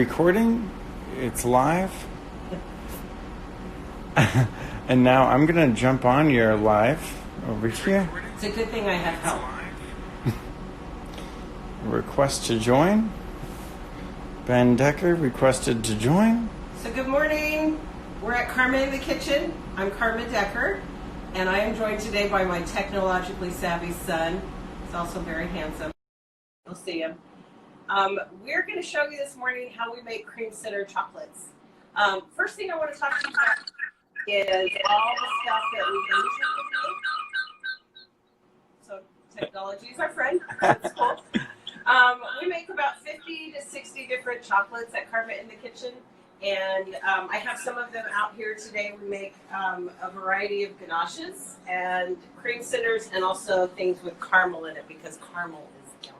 Recording, it's live. And now I'm gonna jump on your live over here. It's a good thing I have help. Request to join. Ben Decker requested to join. So good morning. We're at Carmen in the Kitchen. I'm Carmen Decker, and I am joined today by my technologically savvy son. He's also very handsome. You'll see him. We're going to show you this morning how we make cream center chocolates. First thing I want to talk to you about is all the stuff that we use in the day. So technology is our friend. That's cool. We make about 50 to 60 different chocolates at Carmen in the Kitchen. And I have some of them out here today. We make a variety of ganaches and cream centers and also things with caramel in it because caramel is yummy.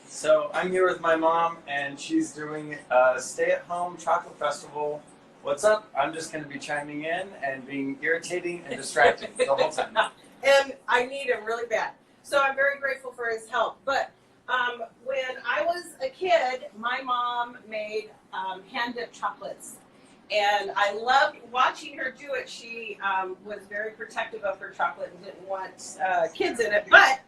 So I'm here with my mom, and she's doing a stay-at-home chocolate festival. What's up? I'm just going to be chiming in and being irritating and distracting the whole time. And I need him really bad. So I'm very grateful for his help. But when I was a kid, my mom made hand-dipped chocolates. And I loved watching her do it. She was very protective of her chocolate and didn't want kids in it. But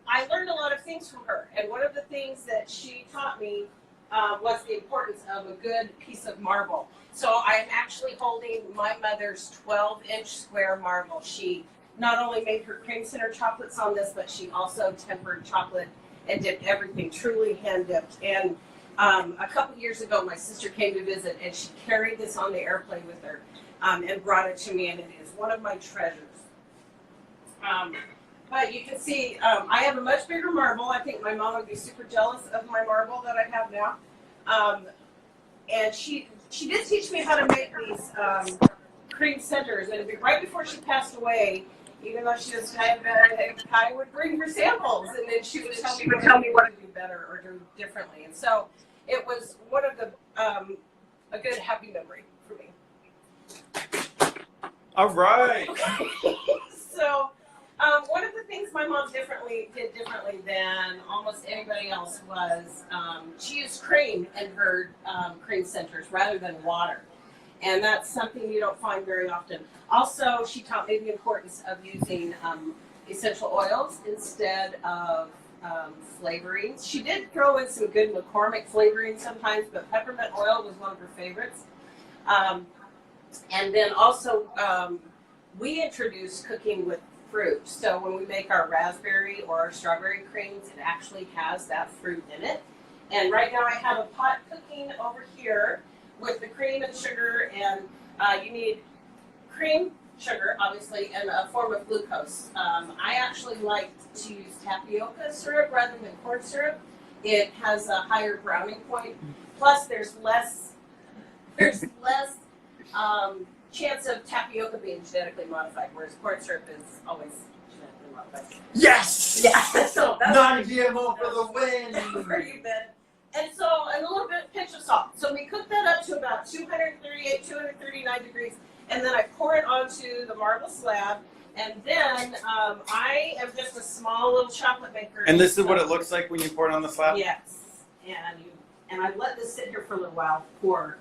I learned a lot of things from her. And one of the things that she taught me was the importance of a good piece of marble. So I'm actually holding my mother's 12-inch square marble. She not only made her cream center chocolates on this, but she also tempered chocolate and dipped everything, truly hand-dipped. And a couple years ago, my sister came to visit, and she carried this on the airplane with her and brought it to me, and it is one of my treasures. But you can see, I have a much bigger marble. I think my mom would be super jealous of my marble that I have now. And she did teach me how to make these cream centers. And right before she passed away, even though she was diabetic, I would bring her samples, and then she would tell me what to do better or do differently. And so it was one of the a good happy memory for me. All right. Okay. So one of the things my mom did differently than almost anybody else was she used cream in her cream centers rather than water. And that's something you don't find very often. Also, she taught me the importance of using essential oils instead of flavorings. She did throw in some good McCormick flavoring sometimes, but peppermint oil was one of her favorites. And then also, we introduced cooking with fruit. So when we make our raspberry or our strawberry creams, it actually has that fruit in it. And right now I have a pot cooking over here with the cream and sugar, and you need cream, sugar, obviously, and a form of glucose. I actually like to use tapioca syrup rather than corn syrup. It has a higher browning point. Plus, there's less chance of tapioca being genetically modified, whereas corn syrup is always genetically modified. Yes! Yeah, so that's Non-GMO for the win! for you, Ben. And so a little bit pinch of salt. So we cook that up to about 238, 239 degrees, and then I pour it onto the marble slab. And then I am just a small little chocolate maker. And this is what it looks like when you pour it on the slab? Yes. And I let this sit here for a little while for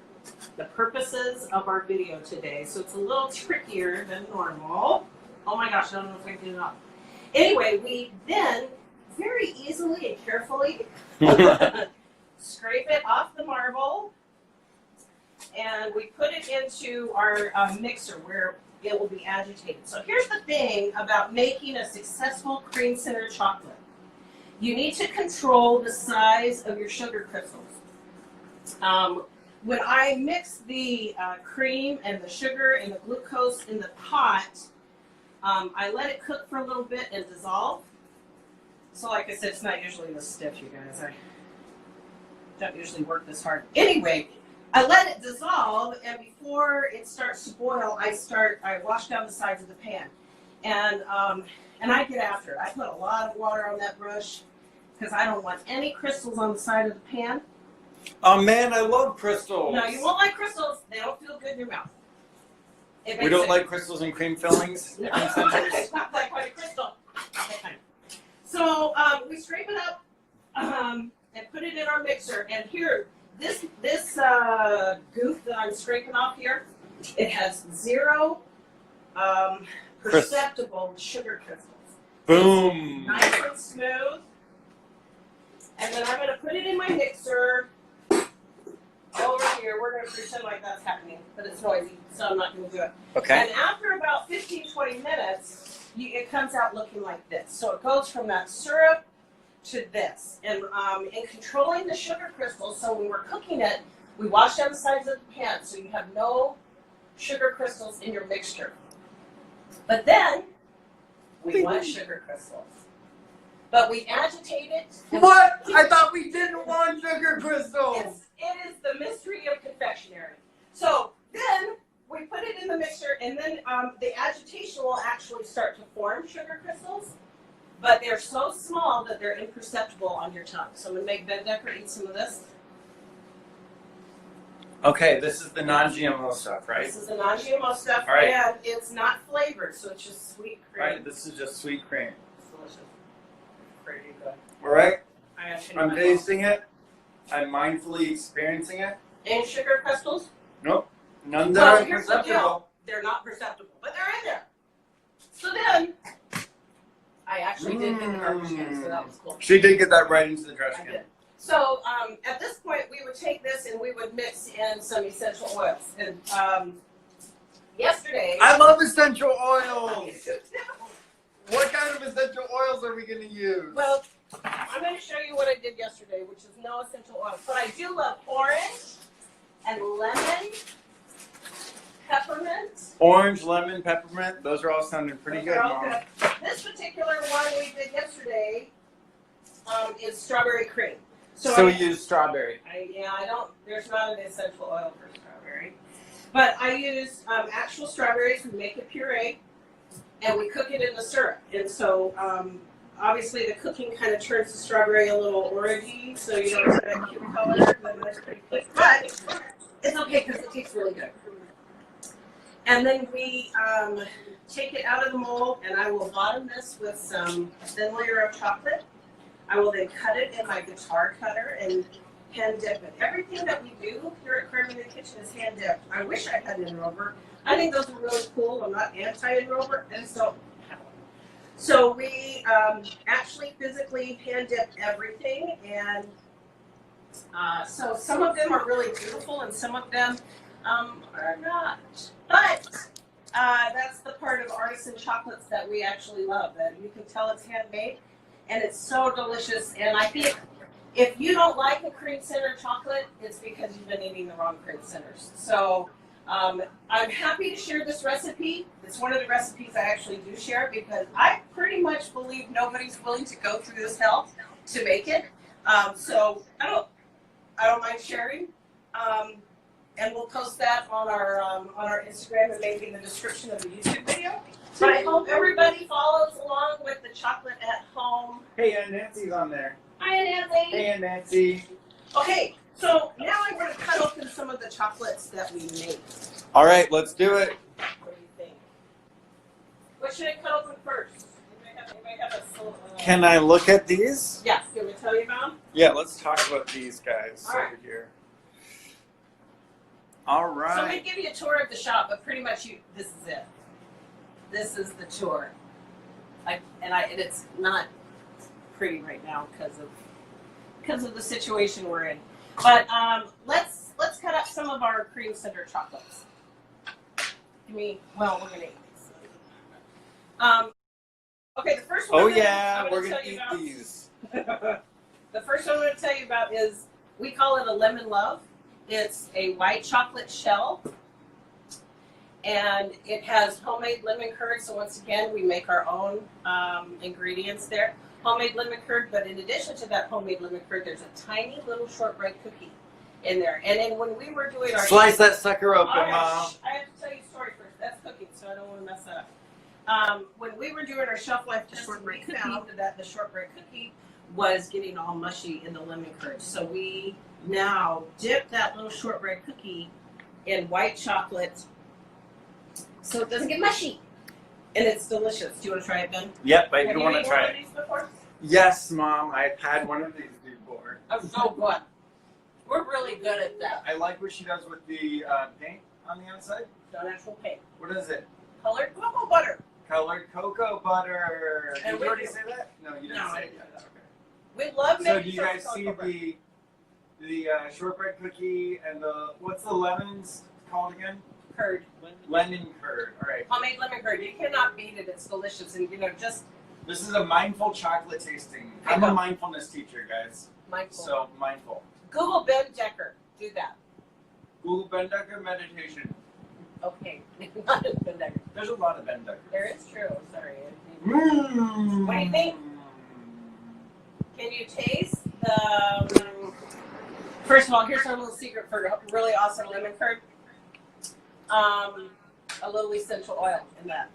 the purposes of our video today. So it's a little trickier than normal. Oh my gosh, I don't know if I can get it off. Anyway, we then very easily and carefully scrape it off the marble, and we put it into our mixer where it will be agitated. So here's the thing about making a successful cream center chocolate. You need to control the size of your sugar crystals. When I mix the cream and the sugar and the glucose in the pot, I let it cook for a little bit and dissolve. So like I said, it's not usually this stiff, you guys. I don't usually work this hard. Anyway, I let it dissolve, and before it starts to boil, I wash down the sides of the pan. And I get after it. I put a lot of water on that brush because I don't want any crystals on the side of the pan. Oh man, I love crystals. No, you won't like crystals. They don't feel good in your mouth. We don't like crystals and cream fillings. No, it's not like quite a crystal. Okay. So we scrape it up and put it in our mixer. And here, this goof that I'm scraping off here, it has zero perceptible sugar crystals. Boom. Nice and smooth. And then I'm going to put it in my mixer over here. We're going to pretend like that's happening, but it's noisy, so I'm not going to do it. Okay. And after about 15-20 minutes, it comes out looking like this. So it goes from that syrup to this. And in controlling the sugar crystals, so when we're cooking it, we wash down the sides of the pan so you have no sugar crystals in your mixture. But then, we want sugar crystals. But we agitate it. What? I thought we didn't want sugar crystals. It is the mystery of confectionery. So then we put it in the mixer, and then the agitation will actually start to form sugar crystals. But they're so small that they're imperceptible on your tongue. So I'm going to make Ben Decker eat some of this. Okay, this is the non-GMO stuff, right? This is the non-GMO stuff, All right. and it's not flavored, so it's just sweet cream. All right, this is just sweet cream. It's delicious. Pretty good. All right, I'm I'm tasting it. I'm mindfully experiencing it. Any sugar crystals? Nope, none that Well, are here's the perceptible. deal. They're not perceptible, but they're in there. So then, I actually did get the garbage can, so that was cool. She did get that right into the trash I can. did. So at this point, we would take this and we would mix in some essential oils. And yesterday, I love essential oils. What kind of essential oils are we going to use? well, I'm going to show you what I did yesterday, which is no essential oils. But I do love orange and lemon, peppermint. Orange, lemon, peppermint. Those are all sounding pretty Those good, are all Mom. good. This particular one we did yesterday is strawberry cream. So we use strawberry. There's not an essential oil for strawberry. But I use actual strawberries. We make a puree, and we cook it in the syrup. And so, obviously, the cooking kind of turns the strawberry a little orangey, so you don't get that cute color. But that's pretty quick. But it's okay because it tastes really good. And then we take it out of the mold, and I will bottom this with some thin layer of chocolate. I will then cut it in my guitar cutter and hand dip it. Everything that we do here at Creme in the Kitchen is hand dipped. I wish I had an enrober. I think those are really cool. I'm not anti-enrober. I just don't have one. So we actually physically hand dip everything, and so some of them are really beautiful and some of them are not. But that's the part of artisan chocolates that we actually love. That you can tell it's handmade. And it's so delicious. And I think if you don't like a cream center chocolate, it's because you've been eating the wrong cream centers. So I'm happy to share this recipe. It's one of the recipes I actually do share because I pretty much believe nobody's willing to go through this hell to make it. So I don't mind sharing. And we'll post that on our Instagram and maybe in the description of the YouTube video. But I hope everybody follows along with the chocolate at home. Hey, Aunt Nancy's on there. Hi, Nancy. Hey, Aunt Nancy. Okay, so now I'm going to cut open some of the chocolates that we made. All right, let's do it. What do you think? What should I cut open first? Anybody have a Can I look at these? Yes. You want me to tell you about them? Yeah, let's talk about these guys All right. over here. All right. So I'm going to give you a tour of the shop, but pretty much this is it. This is the tour. And it's not pretty right now because of the situation we're in. But let's cut up some of our cream center chocolates. We're gonna eat these. Okay, the first one. Oh I'm yeah, we're gonna gonna eat these. The first one I'm gonna tell you about is we call it a lemon love. It's a white chocolate shell. And it has homemade lemon curd. So once again, we make our own ingredients there. Homemade lemon curd, but in addition to that homemade lemon curd, there's a tiny little shortbread cookie in there. And then when we were doing our Slice that sucker open, Mom. Mom. I have to tell you a story first. That's cooking, so I don't want to mess that up. When we were doing our shelf life test, we found that the shortbread cookie was getting all mushy in the lemon curd. So we now dip that little shortbread cookie in white chocolate so it doesn't get mushy. And it's delicious. Do you want to try it, Ben? Yep, I Have do you want to eaten try one of it. these before? Yes, Mom, I've had one of these before. Oh, so good. We're really good at that. I like what she does with the paint on the outside. Not actual paint. What is it? Colored cocoa butter. Colored cocoa butter. And Did you already say that? No, you didn't No, I say didn't. that. Okay. We love So making do you sure guys it's see cocoa butter. the shortbread cookie and the what's the lemons called again? Curd. Lemon curd. All right. Homemade lemon curd. You cannot beat it. It's delicious. And, just This is a mindful chocolate tasting. I I'm know. a mindfulness teacher, guys. mindful. So mindful. Google Ben Decker. Do that. Google Bendecker meditation. Okay. Not Ben Decker. There's a lot of Bendecker. There is true. Sorry. Mmm. What do you think? Can you taste the... First of all, here's our little secret for really awesome lemon curd. A little essential oil in that.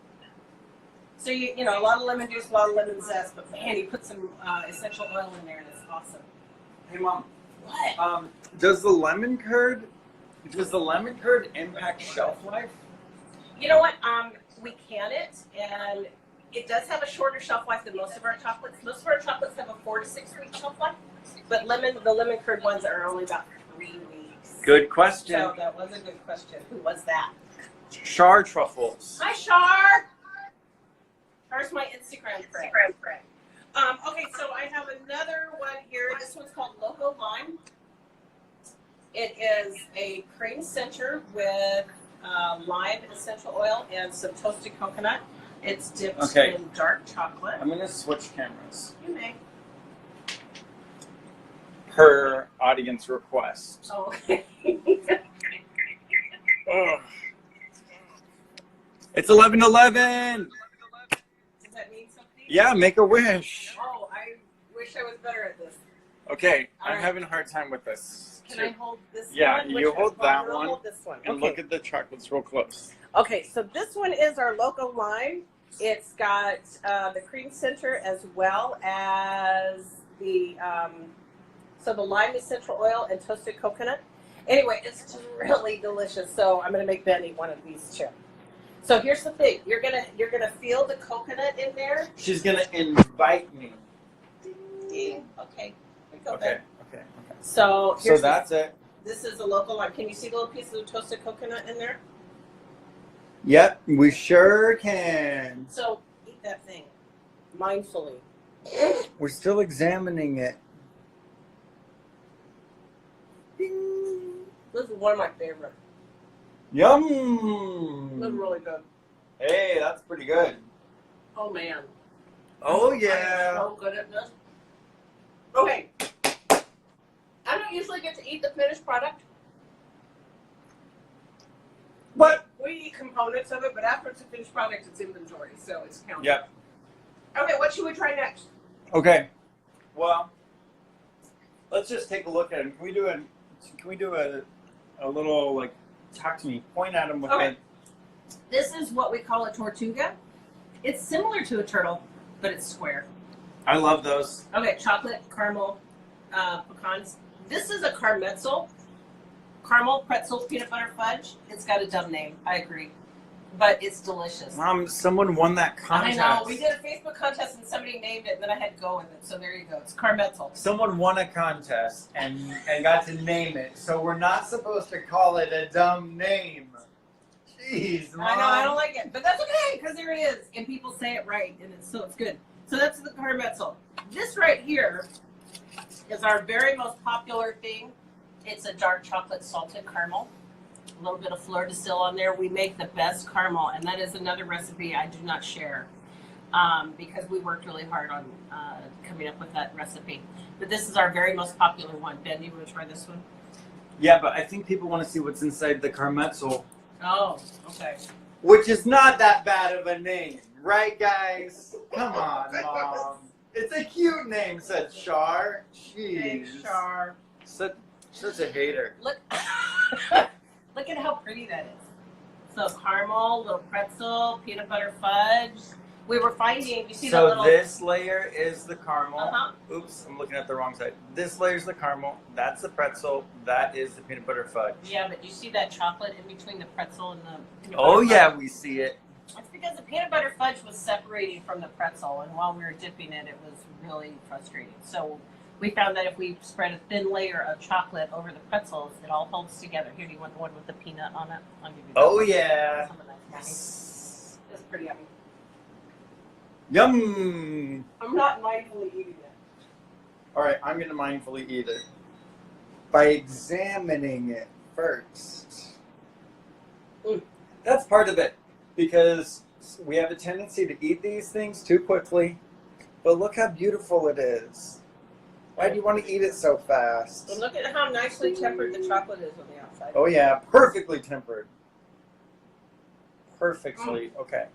So, a lot of lemon juice, a lot of lemon zest, but man, you put some essential oil in there and it's awesome. Hey, Mom. What? Does the lemon curd impact shelf life? You know what? We can it, and it does have a shorter shelf life than most of our chocolates. Most of our chocolates have a 4 to 6 week shelf life, but the lemon curd ones are only about 3 weeks. Good question. So that was a good question. Who was that? Char Truffles. Hi, Char. Char's my Instagram friend. Okay, so I have another one here. This one's called Loco Lime. It is a cream center with lime essential oil and some toasted coconut. It's dipped in dark chocolate. I'm going to switch cameras. You may. Per audience request. Oh, okay. Ugh. It's 11:11. Does that mean something? Yeah, make a wish. Oh, I wish I was better at this. Okay, All I'm right. having a hard time with this. Can I hold this Yeah, one? you hold that I'll one. hold this one. And look at the chocolates real close. Okay, so this one is our Loco Lime. It's got the cream center as well as the the lime essential oil and toasted coconut. Anyway, it's just really delicious. So I'm gonna make Ben eat one of these too. So here's the thing: you're gonna feel the coconut in there. She's gonna invite me. Okay, here we go, Okay. Ben. Okay. So So here's that's it. this is a Loco Lime. Can you see the little piece of toasted coconut in there? Yep, we sure can. So eat that thing mindfully. We're still examining it. This is one of my favorites. Yum! This is really good. Hey, that's pretty good. Oh man. Oh I'm yeah. so good at this. Okay. I don't usually get to eat the finished product. What? We eat components of it, but after it's a finished product, it's inventory, so it's counted. Yep. Okay, what should we try next? Okay. Well, let's just take a look at him. Can we do a little, like, talk to me, point at him with Okay. it. This is what we call a tortuga. It's similar to a turtle, but it's square. I love those. Okay, chocolate, caramel, pecans. This is a Carmetzel. Caramel, pretzel, peanut butter fudge. It's got a dumb name, I agree. But it's delicious. Mom, someone won that contest. I know. We did a Facebook contest and somebody named it, and then I had to go with it. So there you go. It's Carmetzel. Someone won a contest and got to name it, so we're not supposed to call it a dumb name. Jeez, Mom. I know. I don't like it, but that's okay because there it is, and people say it right, and it's good. So that's the Carmetzel. This right here is our very most popular thing. It's a dark chocolate salted caramel. A little bit of fleur de sel on there. We make the best caramel, and that is another recipe I do not share because we worked really hard on coming up with that recipe. But this is our very most popular one. Ben, you want to try this one? Yeah, but I think people want to see what's inside the Carmetzel, Oh, okay. which is not that bad of a name, right, guys? Come on, Mom. It's a cute name, said Char. Jeez. Thanks, Char. Such a hater. Look, look at how pretty that is. So caramel, little pretzel, peanut butter fudge. We were finding, you see the little... So this layer is the caramel. Uh-huh. Oops, I'm looking at the wrong side. This layer is the caramel. That's the pretzel. That is the peanut butter fudge. Yeah, but you see that chocolate in between the pretzel and the peanut Oh butter yeah, fudge? we see it. It's because the peanut butter fudge was separating from the pretzel, and while we were dipping it, it was really frustrating. So We found that if we spread a thin layer of chocolate over the pretzels, it all holds together. Here, do you want the one with the peanut on it? I'll give you that. Oh one. yeah. Some of that's nice. It's pretty yummy. Yum. I'm not mindfully eating it. All right, I'm gonna mindfully eat it by examining it first. Mm. That's part of it, because we have a tendency to eat these things too quickly. But look how beautiful it is. Why do you want to eat it so fast? Well, look at how nicely tempered the chocolate is on the outside. Oh yeah, perfectly tempered. Perfectly, okay.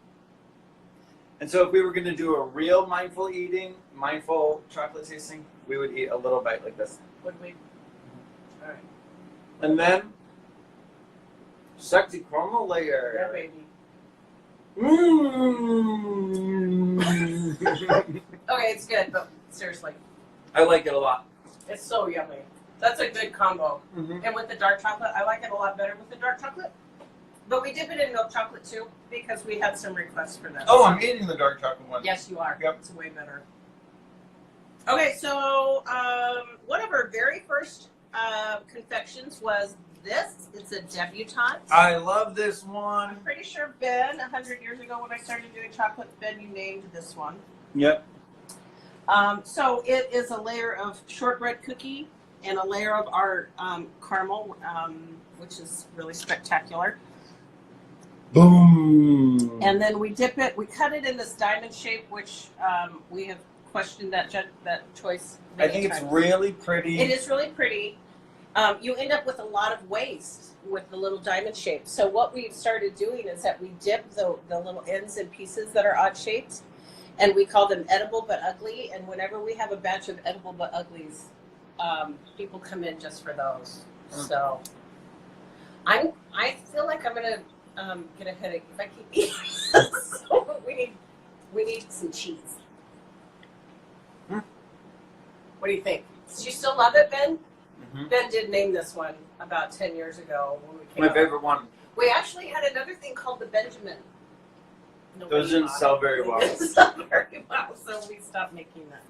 And so if we were going to do a real mindful eating, mindful chocolate tasting, we would eat a little bite like this. Would we? All right. And then, sexy caramel Yeah, layer. baby. Mmm. Okay, it's good, but seriously, I like it a lot. it's so yummy. That's a good combo. Mm-hmm. And with the dark chocolate, I like it a lot better with the dark chocolate. But we dip it in milk chocolate too, because we had some requests for that. Oh, I'm eating the dark chocolate one. Yes, you are. Yep. It's way better. Okay, so one of our very first confections was this. It's a debutante. I love this one. I'm pretty sure Ben, 100 years ago when I started doing chocolate, Ben, you named this one. Yep. So it is a layer of shortbread cookie and a layer of our caramel, which is really spectacular. Boom. And then we dip it, we cut it in this diamond shape, which we have questioned that choice I many think times. it's really pretty. It is really pretty. You end up with a lot of waste with the little diamond shape. So what we've started doing is that we dip the little ends and pieces that are odd shaped, and we call them edible but ugly. And whenever we have a batch of edible but uglies, people come in just for those. So I feel like I'm gonna get a headache if I keep eating. So we need some cheese. What do you think? Do you still love it, Ben? Mm-hmm. Ben did name this one about 10 years ago when we came My out. favorite one. We actually had another thing called the Benjamin. Those didn't sell very well. It didn't sell very well, so we stopped making that.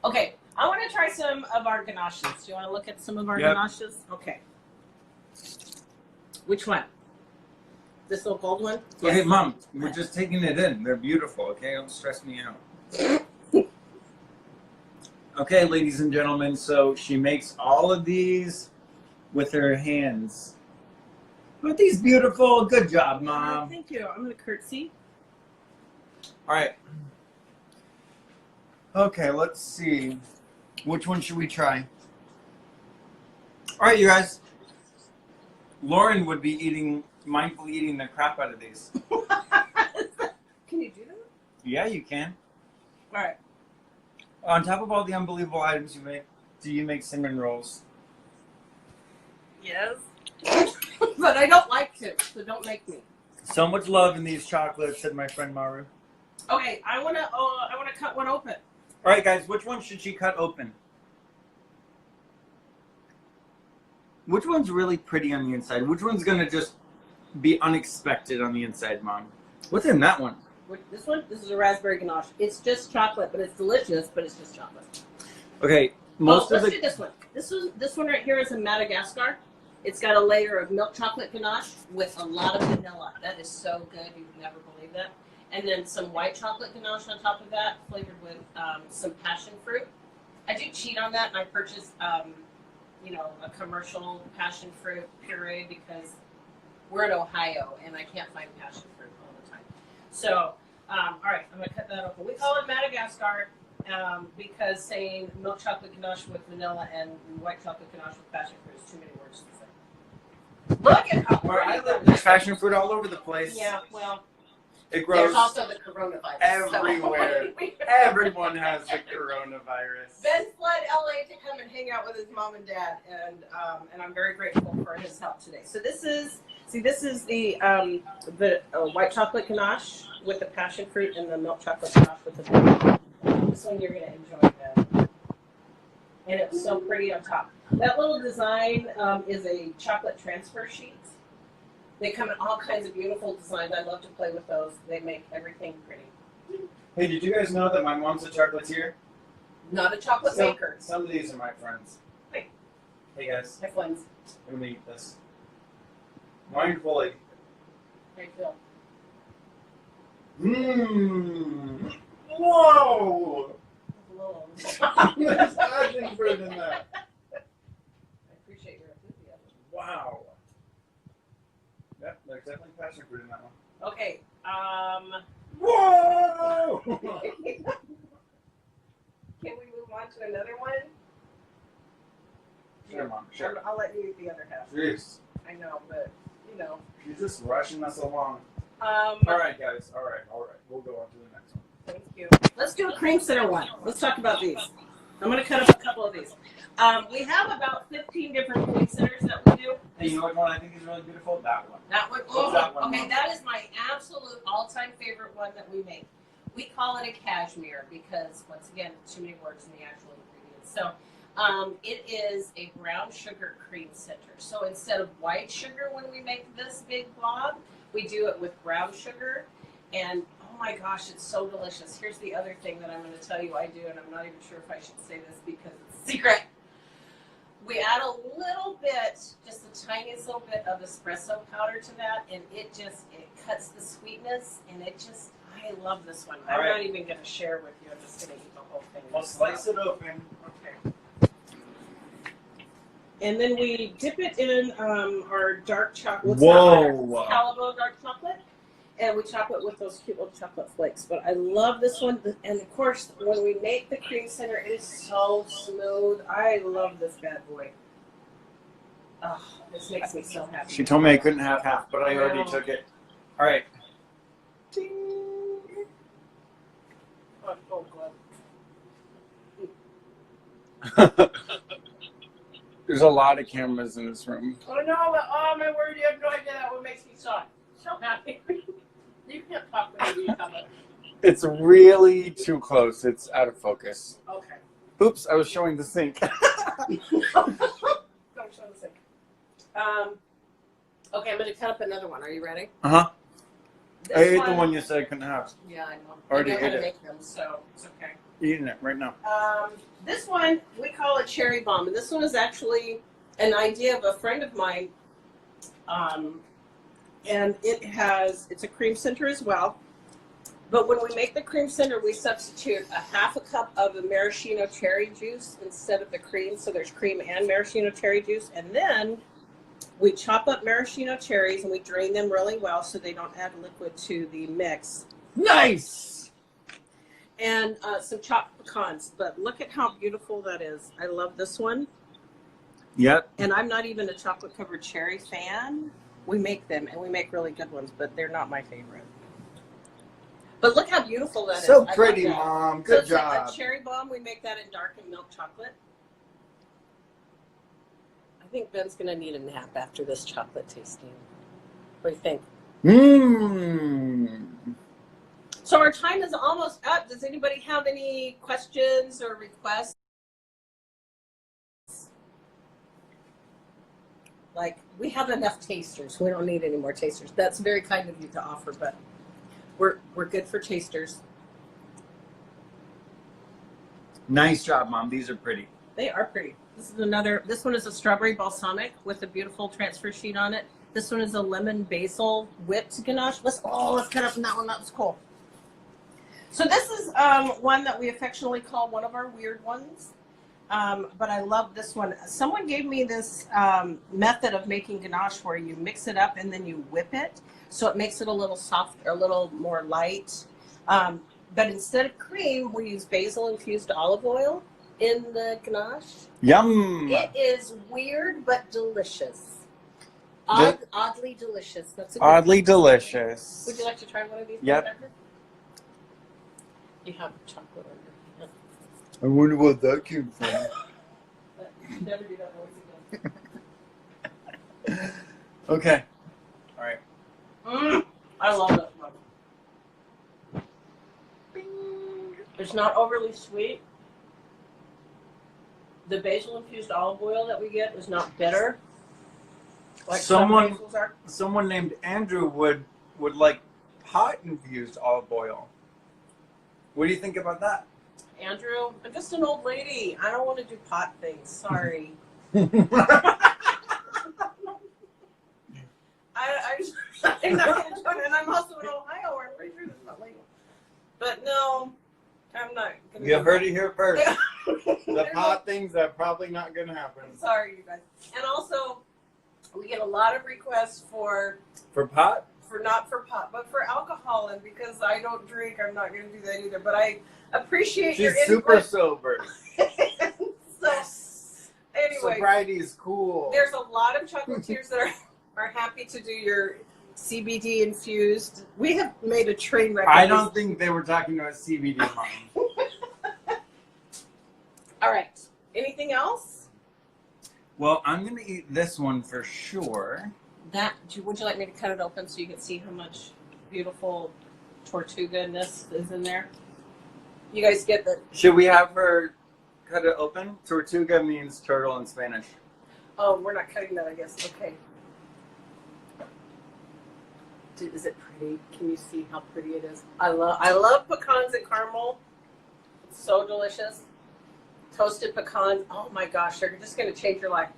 Okay, I want to try some of our ganaches. Do you want to look at some of our ganaches? Okay. Which one? This little gold one? Okay, Yes. Mom, we're just taking it in. They're beautiful, okay? Don't stress me out. Okay, ladies and gentlemen, so she makes all of these with her hands. Aren't these beautiful? Good job, Mom. Thank you. I'm going to curtsy. All right. Okay, let's see. Which one should we try? All right, you guys. Lauren would be mindfully eating the crap out of these. Can you do that? Yeah, you can. All right. On top of all the unbelievable items you make, do you make cinnamon rolls? Yes. But I don't like to, so don't make me. So much love in these chocolates, said my friend Maru. Okay, I wanna cut one open. All right, guys, which one should she cut open? Which one's really pretty on the inside? Which one's gonna just be unexpected on the inside, Mom? What's in that one? This one, this is a raspberry ganache. It's just chocolate, but it's delicious. But it's just chocolate. Okay, let's do this one. This one right here is a Madagascar. It's got a layer of milk chocolate ganache with a lot of vanilla. That is so good. You would never believe that. And then some white chocolate ganache on top of that, flavored with some passion fruit. I do cheat on that, and I purchased, a commercial passion fruit puree because we're in Ohio, and I can't find passion fruit all the time. So, all right, I'm going to cut that open. We call it Madagascar because saying milk chocolate ganache with vanilla and white chocolate ganache with passion fruit is too many words to say. Look at how Where I live, there's passion fruit all over the place. Yeah, well, It grows there's also the coronavirus. everywhere. So. Everyone has the coronavirus. Ben fled LA to come and hang out with his mom and dad, and I'm very grateful for his help today. So this is the white chocolate ganache with the passion fruit and the milk chocolate ganache with the vanilla. This one you're gonna enjoy, Ben. And it's so pretty on top. That little design is a chocolate transfer sheet. They come in all kinds of beautiful designs. I love to play with those. They make everything pretty. Hey, did you guys know that my mom's a chocolatier? Not a chocolate maker. Some of these are my friends. Hey. Hey guys. My friends. I'm gonna eat this. Mindfully. How you feel? Mmm. Whoa! Whoa. There's passion fruit in there. I appreciate your enthusiasm. Wow. Yep, there's definitely passion fruit in that one. Okay. Whoa! Can we move on to another one? Sure, Mom. Sure. I'll let you eat the other half. Jeez. I know, but you know. You're just rushing us along. All right, guys. All right. We'll go on to the next one. Thank you. Let's do a cream center one. Let's talk about these. I'm going to cut up a couple of these. We have about 15 different cream centers that we do. Hey, you know what one I think is really beautiful? That one. That one? What's that one? Okay, that is my absolute all-time favorite one that we make. We call it a cashmere because, once again, too many words in the actual ingredients. So, it is a brown sugar cream center. So instead of white sugar when we make this big blob, we do it with brown sugar. And oh my gosh, it's so delicious. Here's the other thing that I'm going to tell you I do, and I'm not even sure if I should say this because it's a secret. We add a little bit, just the tiniest little bit of espresso powder to that, and it cuts the sweetness, and I love this one. I'm not even going to share with you. I'm just going to eat the whole thing. We'll slice it open. Okay. And then we dip it in our dark chocolate. Whoa! Calibo dark chocolate. And we chop it with those cute little chocolate flakes. But I love this one. And of course, when we make the cream center, it is so smooth. I love this bad boy. Oh, this makes me so happy. She told me I couldn't have half, but I already took it. All right. Ding. Oh, good. There's a lot of cameras in this room. Oh, no. Oh, my word. You have no idea that what makes me so happy. You can't talk when you talk. It's really too close. It's out of focus. Okay. Oops, I was showing the sink. Don't show the sink. Okay, I'm going to cut up another one. Are you ready? Uh-huh. This I ate the one you said I couldn't have. Yeah, I know. Already I know how ate to it. make them, so it's okay. Eating it right now. This one, we call it Cherry Bomb. And this one is actually an idea of a friend of mine. And it's a cream center as well. But when we make the cream center, we substitute a half a cup of the maraschino cherry juice instead of the cream. So there's cream and maraschino cherry juice. And then we chop up maraschino cherries and we drain them really well so they don't add liquid to the mix. Nice! And some chopped pecans. But look at how beautiful that is. I love this one. Yep. And I'm not even a chocolate covered cherry fan. We make them and we make really good ones, but they're not my favorite. But look how beautiful that is. So pretty, Mom. Good job. A cherry bomb, we make that in darkened milk chocolate. I think Ben's going to need a nap after this chocolate tasting. What do you think? Mmm. So our time is almost up. Does anybody have any questions or requests? Like, we have enough tasters. We don't need any more tasters. That's very kind of you to offer, but we're good for tasters. Nice job, Mom. These are pretty. They are pretty. This one is a strawberry balsamic with a beautiful transfer sheet on it. This one is a lemon basil whipped ganache. Let's cut up from that one. That was cool. So this is one that we affectionately call one of our weird ones. But I love this one. Someone gave me this method of making ganache where you mix it up and then you whip it. So it makes it a little soft, or a little more light. But instead of cream, we use basil infused olive oil in the ganache. Yum! It is weird but delicious. Oddly delicious. That's a good Oddly delicious. Would you like to try one of these? Yep. You have chocolate under here. I wonder what that came from. Never do that noise again. Okay. All right. I love this one. It's not overly sweet. The basil infused olive oil that we get is not bitter. Like Someone- some basils are. Someone named Andrew would like hot infused olive oil. What do you think about that? Andrew, I'm just an old lady. I don't want to do pot things. Sorry. I'm not going to join it. And I'm also in Ohio, where I'm pretty sure this is not legal. But no, I'm not going to. You heard it here first. The pot things are probably not going to happen. Sorry, you guys. And also, we get a lot of requests for pot? Not for pot, but for alcohol. And because I don't drink, I'm not going to do that either. But I appreciate your She's input. super sober. So, anyway. Sobriety is cool. There's a lot of chocolatiers that are happy to do your CBD infused. We have made a train wreck. I don't think they were talking about CBD, Mom. All right. Anything else? Well, I'm going to eat this one for sure. Would you like me to cut it open so you can see how much beautiful Tortuga-ness is in there? You guys get the... Should we have her cut it open? Tortuga means turtle in Spanish. Oh, we're not cutting that, I guess. Okay. Is it pretty? Can you see how pretty it is? I love pecans and caramel. It's so delicious. Toasted pecans. Oh my gosh, they're just going to change your life.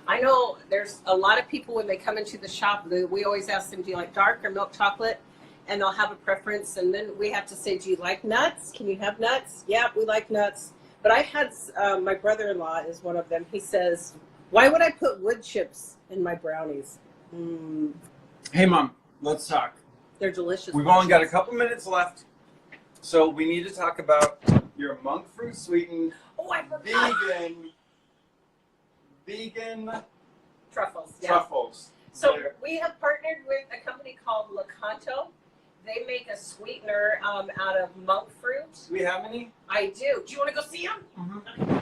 I know there's a lot of people when they come into the shop, we always ask them, do you like dark or milk chocolate? And they'll have a preference. And then we have to say, do you like nuts? Can you have nuts? Yeah, we like nuts. But I had, my brother-in-law is one of them. He says, why would I put wood chips in my brownies? Hey, Mom, let's talk. They're delicious. We've only got a couple minutes left. So we need to talk about your monk fruit sweetened vegan truffles. Yeah. truffles. So we have partnered with a company called Lecanto. They make a sweetener out of monk fruit. Do we have any? I do. Do you want to go see them? Mm-hmm.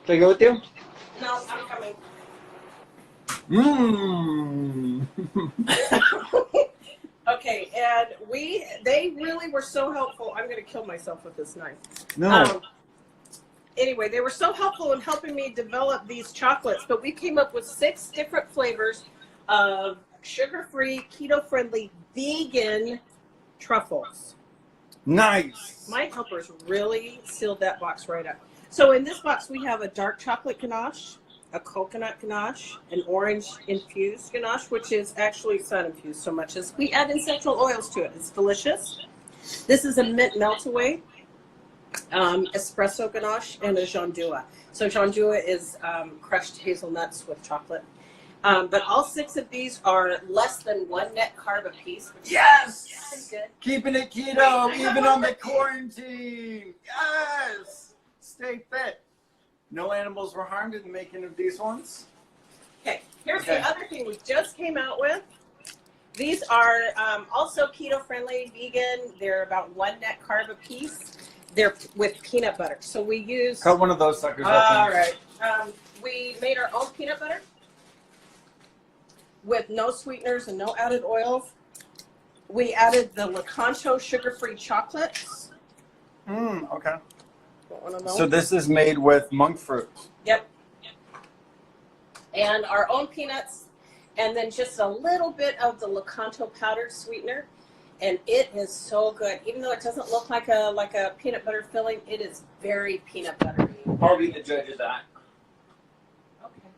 Can I go with you? No, I'm coming. Okay, and they really were so helpful. I'm going to kill myself with this knife. No. Anyway, they were so helpful in helping me develop these chocolates, but we came up with 6 different flavors of sugar-free, keto-friendly, vegan truffles. Nice. My helpers really sealed that box right up. So in this box, we have a dark chocolate ganache, a coconut ganache, an orange infused ganache, which is actually sun infused so much as we add essential oils to it. It's delicious. This is a mint melt-away. Espresso ganache and a gianduja. So gianduja is crushed hazelnuts with chocolate. But all 6 of these are less than 1 net carb a piece. Which Yes! is good. Keeping it keto, even on the quarantine. Yes! Stay fit. No animals were harmed in the making of these ones. Okay, here's the other thing we just came out with. These are also keto-friendly, vegan. They're about 1 net carb a piece. They're with peanut butter. So we use... Cut one of those suckers open. All right. We made our own peanut butter with no sweeteners and no added oils. We added the Lecanto sugar-free chocolates. Okay. Want to know? So this is made with monk fruit. Yep. And our own peanuts, and then just a little bit of the Lecanto powdered sweetener. And it is so good. Even though it doesn't look like a peanut butter filling, it is very peanut buttery. I'll be the judge of that. Okay.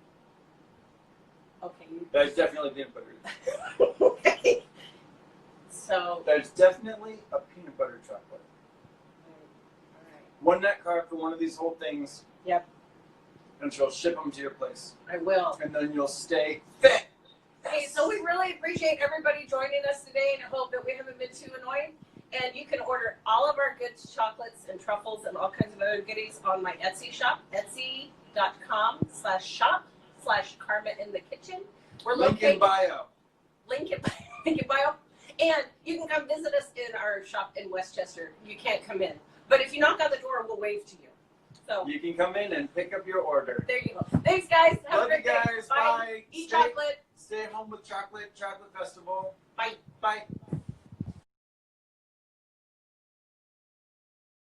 Okay. That's definitely peanut butter. Okay. So. There's definitely a peanut butter chocolate. All right. 1 net carb for one of these whole things. Yep. And she'll ship them to your place. I will. And then you'll stay fit. Hey, so we really appreciate everybody joining us today, and I hope that we haven't been too annoying. And you can order all of our good chocolates and truffles and all kinds of other goodies on my Etsy shop, etsy.com/Karma in the Kitchen. We're Link in bio. Link in bio. And you can come visit us in our shop in Westchester. You can't come in. But if you knock on the door, we'll wave to you. So You can come in and pick up your order. there you go. Thanks, guys. Have Love a great you guys. day. Bye. Eat chocolate. Stay at home with chocolate. Chocolate festival. Bye. Bye.